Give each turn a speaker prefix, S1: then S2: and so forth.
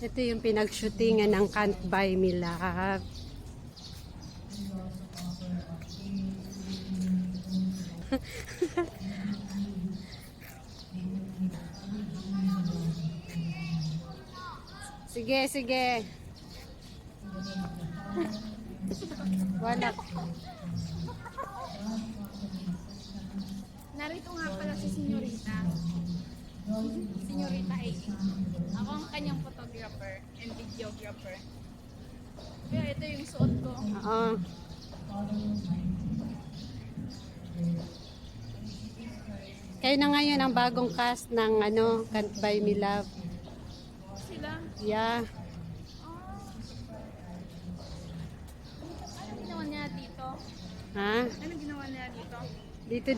S1: Ito yung pinag-shootingan ng Can't Buy Me Love. Sige, sige. Wala.
S2: Narito nga pala si Senyorita. Senyorita A. Ako ang kanyang photographer and videographer. Kaya ito yung suot ko.
S1: Oo. Kayo na ngayon ang bagong cast ng Can't Buy Me Love.
S2: Sila.
S1: Yeah.
S2: Anong ginawa niya dito?
S1: Ha?
S2: Anong ginawa niya dito?
S1: Dito.